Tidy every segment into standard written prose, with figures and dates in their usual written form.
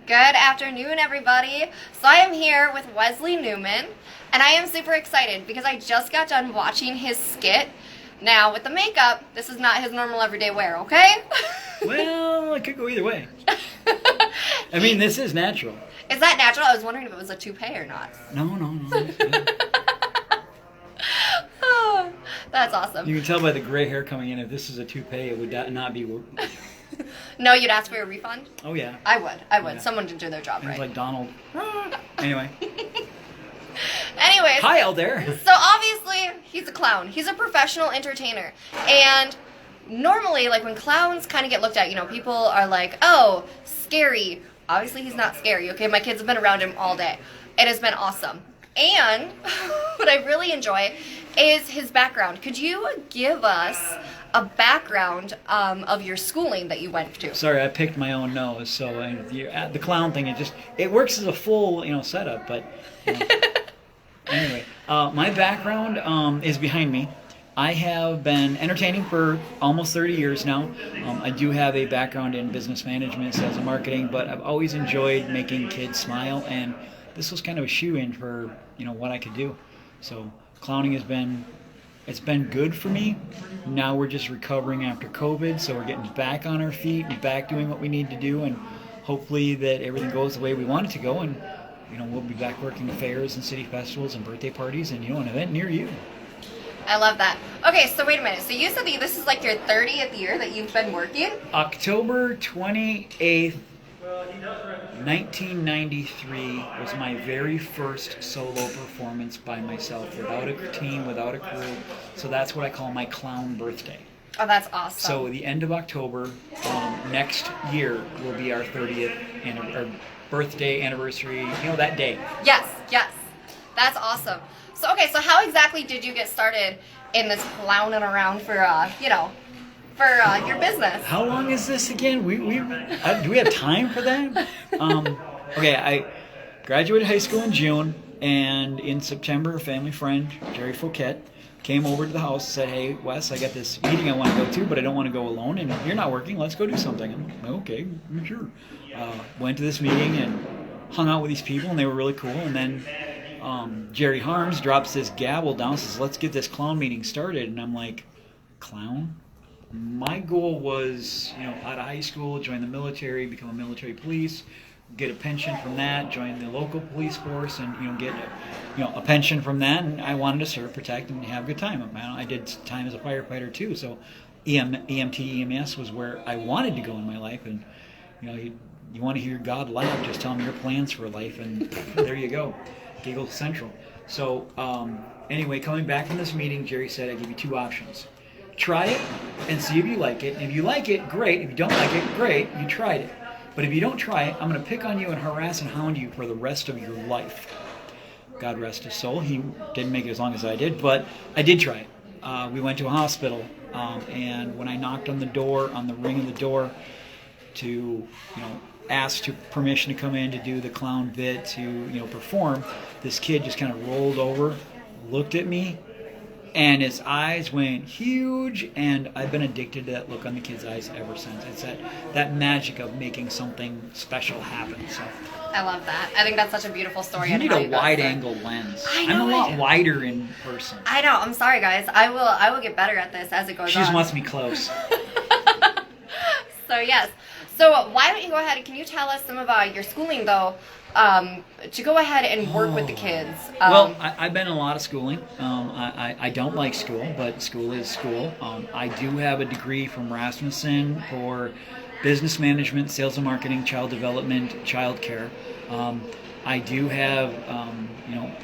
Good afternoon, everybody. So I am here with Wesley Newman, and I am super excited because I just got done watching his skit. Now, with the makeup, this is not his normal everyday wear, okay? Well, it could go either way. I mean, this is natural. Is that natural? I was wondering if it was a toupee or not. No. Oh, that's awesome. You can tell by the gray hair coming in, if this is a toupee, it would not be... No, you'd ask for a refund? Oh, yeah. I would. Yeah. Someone did do their job right. Like Donald. Anyway. Anyways. Hi out there. So obviously, he's a clown. He's a professional entertainer. And normally, like when clowns kind of get looked at, you know, people are like, oh, scary. Obviously, he's not scary, okay? My kids have been around him all day. It has been awesome. And what I really enjoy is his background. Could you give us a background of your schooling that you went to? Sorry, I picked my own nose, so the clown thing, it works as a full, setup, but anyway, my background is behind me. I have been entertaining for almost 30 years now. I do have a background in business management, sales and marketing, but I've always enjoyed making kids smile, and this was kind of a shoe-in for, what I could do. So clowning it's been good for me. Now we're just recovering after COVID, so we're getting back on our feet and back doing what we need to do, and hopefully that everything goes the way we want it to go, and we'll be back working fairs and city festivals and birthday parties and an event near you. I love that. Okay, so wait a minute. So you said that this is like your 30th year that you've been working? October 28th, 1993 was my very first solo performance by myself, without a team, without a crew. So that's what I call my clown birthday. Oh, that's awesome. So the end of October, next year will be our 30th our birthday anniversary, that day. Yes. That's awesome. So, okay, so how exactly did you get started in this clowning around for, your business? How long is this again? Do we have time for that? Okay, I graduated high school in June, and in September, a family friend, Jerry Fouquet, came over to the house and said, hey, Wes, I got this meeting I want to go to, but I don't want to go alone, and you're not working. Let's go do something. I'm like, okay, sure. Went to this meeting and hung out with these people, and they were really cool, and then Jerry Harms drops this gavel down and says, let's get this clown meeting started. And I'm like, clown? My goal was, out of high school, join the military, become a military police, get a pension from that, join the local police force, and, get a pension from that. And I wanted to serve, protect, and have a good time. I did time as a firefighter too, so EMT, EMS was where I wanted to go in my life. And, you want to hear God laugh, just tell him your plans for life, and there you go. Giggle Central. So anyway, coming back from this meeting, Jerry said, I give you two options. Try it and see if you like it. And if you like it, great. If you don't like it, great. You tried it. But if you don't try it, I'm going to pick on you and harass and hound you for the rest of your life. God rest his soul. He didn't make it as long as I did, but I did try it. We went to a hospital, and when I knocked on the ring of the door to, asked permission to come in to do the clown bit, to perform, this kid just kind of rolled over, looked at me, and his eyes went huge, and I've been addicted to that look on the kid's eyes ever since. It's that magic of making something special happen. So I love that. I think that's such a beautiful story. You need a wide-angle lens. I'm a lot wider in person. I know. I'm sorry, guys. I will get better at this as it goes on. She just wants me close. So yes. So why don't you go ahead and can you tell us some of your schooling though, to go ahead and work with the kids? Well, I've been in a lot of schooling. I don't like school, but school is school. I do have a degree from Rasmussen for business management, sales and marketing, child development, child care. I do have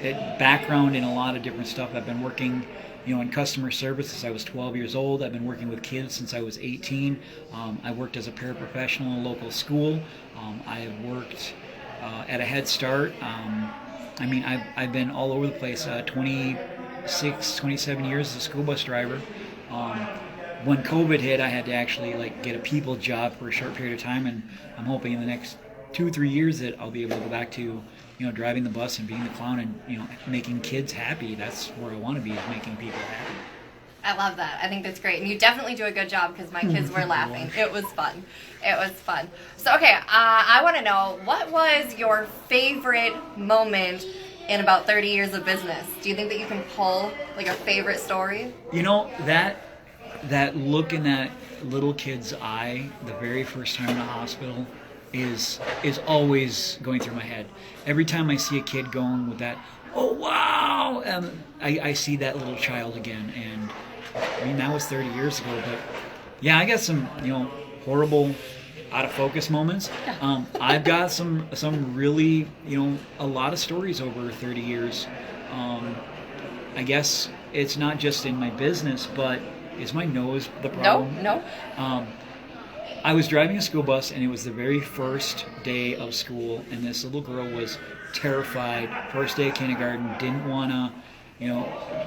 a background in a lot of different stuff. I've been working in customer service since I was 12 years old. I've been working with kids since I was 18. I worked as a paraprofessional in a local school. I have worked at a Head Start. I've been all over the place. 27 years as a school bus driver. When COVID hit, I had to actually get a people job for a short period of time, and I'm hoping in the next 2-3 years that I'll be able to go back to driving the bus and being the clown and making kids happy. That's where I want to be, is making people happy. I love that. I think that's great. And you definitely do a good job because my kids were laughing. It was fun. It was fun. So, okay, I want to know, what was your favorite moment in about 30 years of business? Do you think that you can pull like a favorite story? You know, that look in that little kid's eye the very first time in the hospital is always going through my head. Every time I see a kid going with that, oh wow, I see that little child again. And I mean, that was 30 years ago, but yeah, I got some, horrible out of focus moments. I've got some really, a lot of stories over 30 years. I guess it's not just in my business, but is my nose the problem? No. I was driving a school bus, and it was the very first day of school, and this little girl was terrified. First day of kindergarten, didn't want to,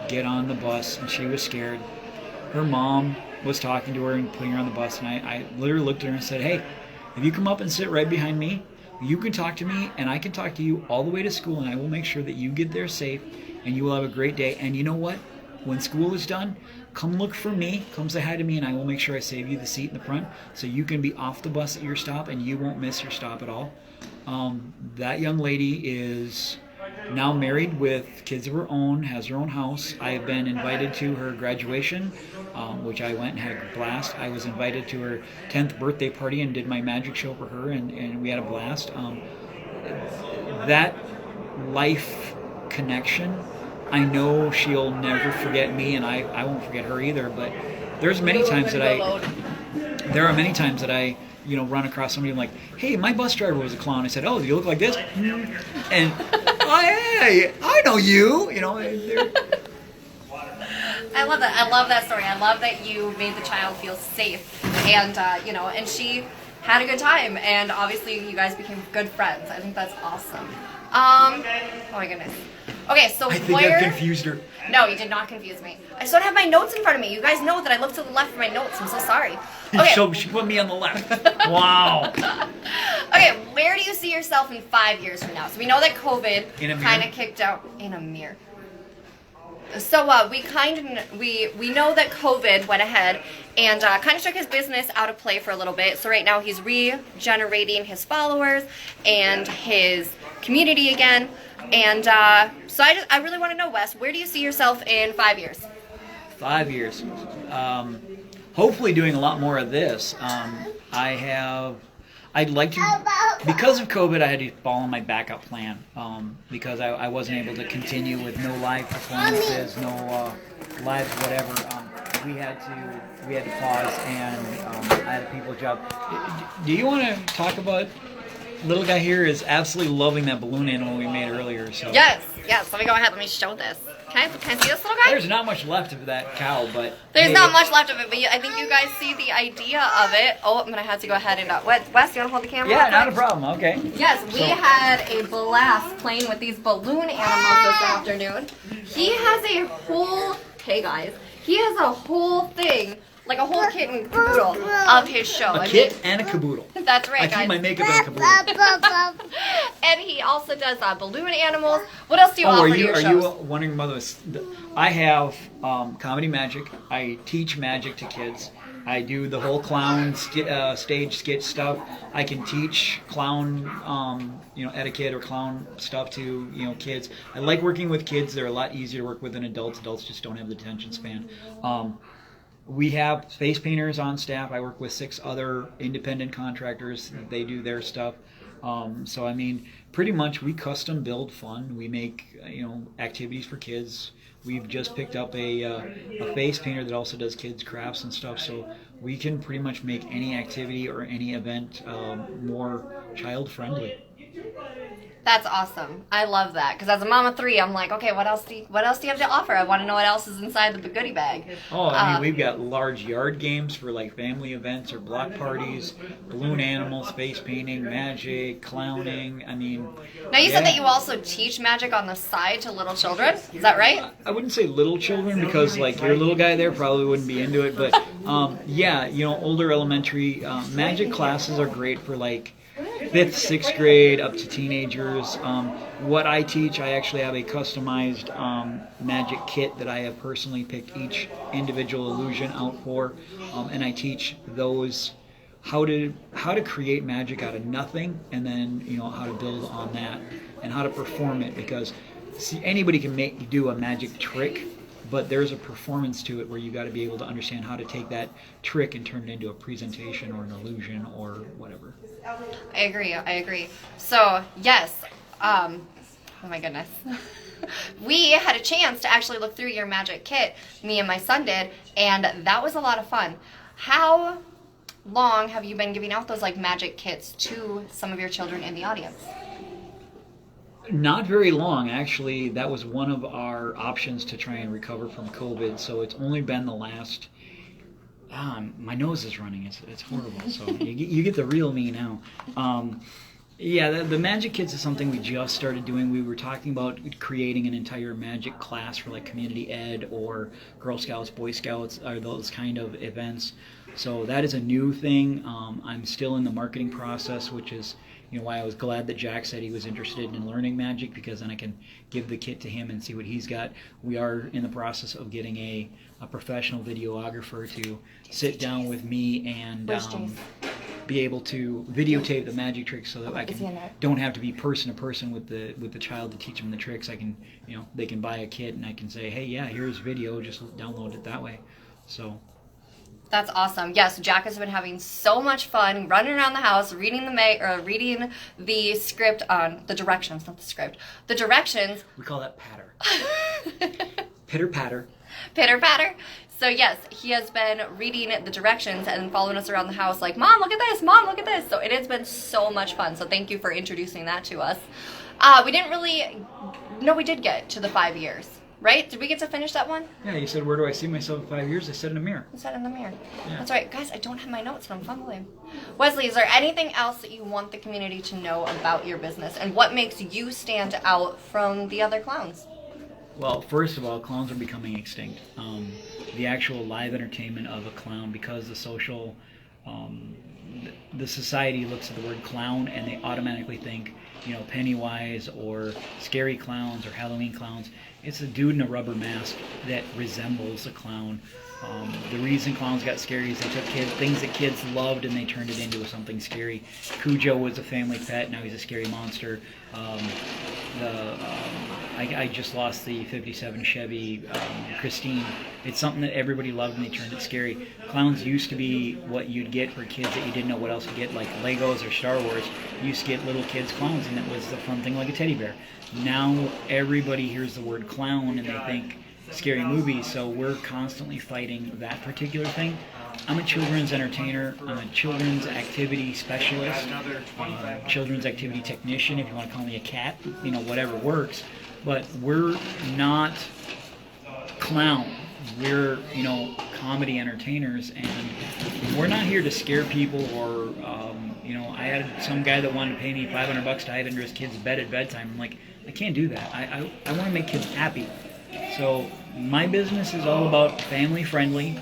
get on the bus, and she was scared. Her mom was talking to her and putting her on the bus, and I literally looked at her and said, hey, if you come up and sit right behind me, you can talk to me, and I can talk to you all the way to school, and I will make sure that you get there safe, and you will have a great day. And you know what? When school is done, come look for me, come say hi to me, and I will make sure I save you the seat in the front so you can be off the bus at your stop and you won't miss your stop at all. That young lady is now married with kids of her own, has her own house. I have been invited to her graduation, which I went and had a blast. I was invited to her 10th birthday party and did my magic show for her, and we had a blast. That life connection, I know she'll never forget me, and I won't forget her either. But there are many times that I run across somebody and I'm like, hey, my bus driver was a clown. I said, oh, do you look like this? And hey, I know you. I love that. I love that story. I love that you made the child feel safe, and and she had a good time, and obviously you guys became good friends. I think that's awesome. Oh my goodness. Okay, so I think I've confused her. No, you did not confuse me. I just don't have my notes in front of me. You guys know that I look to the left for my notes. I'm so sorry. Okay. So she put me on the left. Wow. Okay, where do you see yourself in 5 years from now? So we know that COVID kind of kicked out in a mirror. So we know that COVID went ahead and kind of took his business out of play for a little bit. So right now he's regenerating his followers and his community again. And so I really want to know, Wes, where do you see yourself in 5 years? 5 years. Hopefully doing a lot more of this. I'd like to, because of COVID, I had to fall on my backup plan because I wasn't able to continue with no live performances, no live whatever. We had to pause, and I had a people job. Do you want to talk about? Little guy here is absolutely loving that balloon animal we made earlier. So yes. Let me go ahead. Let me show this. Can I see this little guy? There's not much left of that cow, but there's not much left of it. But I think you guys see the idea of it. Oh, I'm gonna have to go ahead and Wes, you wanna hold the camera? Yeah, not a problem. Okay. Yes, we had a blast playing with these balloon animals this afternoon. He has a whole. Hey guys, he has a whole thing. Like a whole kit and caboodle of his show. A kit and a caboodle. That's right, guys. I keep my makeup in a caboodle. And he also does balloon animals. What else do you offer to your shows? Are you wondering about this? I have comedy magic. I teach magic to kids. I do the whole clown stage skit stuff. I can teach clown, etiquette or clown stuff to kids. I like working with kids. They're a lot easier to work with than adults. Adults just don't have the attention span. We have face painters on staff. I work with 6 other independent contractors. They do their stuff. So I mean, pretty much we custom build fun. We make activities for kids. We've just picked up a face painter that also does kids crafts and stuff. So we can pretty much make any activity or any event more child friendly. That's awesome. I love that because as a mom of 3, I'm like, okay, what else do you have to offer? I want to know what else is inside the goodie bag. Oh, I mean, we've got large yard games for like family events or block parties, balloon animals, face painting, magic, clowning. I mean. Now you said that you also teach magic on the side to little children. Is that right? I wouldn't say little children because like your little guy there probably wouldn't be into it, but older elementary magic classes are great for like 5th, 6th grade up to teenagers. What I teach, I actually have a customized magic kit that I have personally picked each individual illusion out for, and I teach those how to create magic out of nothing, and then how to build on that and how to perform it, because see, anybody can do a magic trick, but there's a performance to it where you got to be able to understand how to take that trick and turn it into a presentation or an illusion or whatever. I agree. So yes, oh my goodness. We had a chance to actually look through your magic kit, me and my son did, and that was a lot of fun. How long have you been giving out those like magic kits to some of your children in the audience? Not very long, actually. That was one of our options to try and recover from COVID. So it's only been the last. My nose is running. It's horrible. So you get the real me now. Yeah, the magic kits is something we just started doing. We were talking about creating an entire magic class for like community ed or Girl Scouts, Boy Scouts, or those kind of events. So that is a new thing. I'm still in the marketing process, which is why I was glad that Jack said he was interested in learning magic, because then I can give the kit to him and see what he's got. We are in the process of getting a professional videographer to sit down with me and be able to videotape the magic tricks, so that I don't have to be person to person with the child to teach them the tricks. I can, they can buy a kit and I can say, hey, yeah, here's video, just download it that way. So. That's awesome. Yes, Jack has been having so much fun running around the house, reading the script on the directions, not the script. The directions. We call that patter. Pitter patter. Pitter patter. So yes, he has been reading the directions and following us around the house like, Mom, look at this, Mom, look at this. So it has been so much fun. So thank you for introducing that to us. We did get to the 5 years. Right? Did we get to finish that one? Yeah, you said, where do I see myself in 5 years? I said in a mirror. You said in the mirror. Yeah. That's right. Guys, I don't have my notes and I'm fumbling. Wesley, is there anything else that you want the community to know about your business, and what makes you stand out from the other clowns? Well, first of all, clowns are becoming extinct. The actual live entertainment of a clown, because the social, the society looks at the word clown and they automatically think, Pennywise or scary clowns or Halloween clowns. It's a dude in a rubber mask that resembles a clown. The reason clowns got scary is they took things that kids loved and they turned it into something scary. Cujo was a family pet, now he's a scary monster. I just lost the 57 Chevy Christine. It's something that everybody loved and they turned it scary. Clowns used to be what you'd get for kids that you didn't know what else to get, like Legos or Star Wars. You used to get little kids clowns, and it was the fun thing like a teddy bear. Now everybody hears the word clown and they think scary movies, so we're constantly fighting that particular thing. I'm a children's entertainer, I'm a children's activity specialist, children's activity technician, if you want to call me a cat, whatever works. But we're not clown. We're, comedy entertainers, and we're not here to scare people or, I had some guy that wanted to pay me $500 to hide under his kid's bed at bedtime. I'm like, I can't do that. I want to make kids happy. So my business is all about family friendly,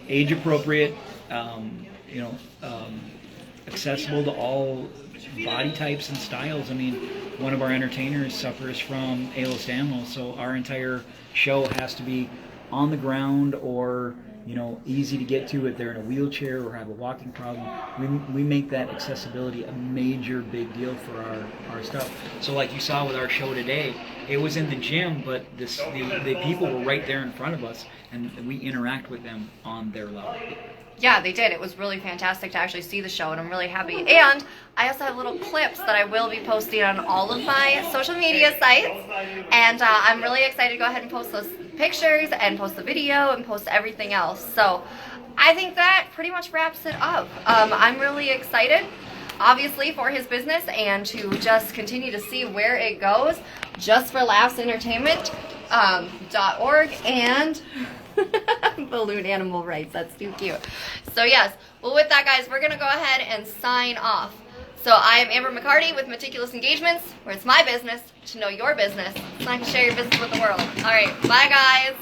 age appropriate, accessible to all body types and styles. I mean, one of our entertainers suffers from Ehlers-Danlos, so our entire show has to be on the ground or easy to get to if they're in a wheelchair or have a walking problem. We make that accessibility a major big deal for our stuff. So like you saw with our show today, it was in the gym, but the people were right there in front of us, and we interact with them on their level. Yeah, they did. It was really fantastic to actually see the show, and I'm really happy. And I also have little clips that I will be posting on all of my social media sites, and I'm really excited to go ahead and post those pictures and post the video and post everything else. So I think that pretty much wraps it up. I'm really excited, obviously, for his business and to just continue to see where it goes. Just for Laughs Entertainment.org and Balloon Animal Rights. That's too cute. So yes, well, with that, guys, we're going to go ahead and sign off. So I am Amber McCarty with Meticulous Engagements, where it's my business to know your business, so I can share your business with the world. All right, bye, guys.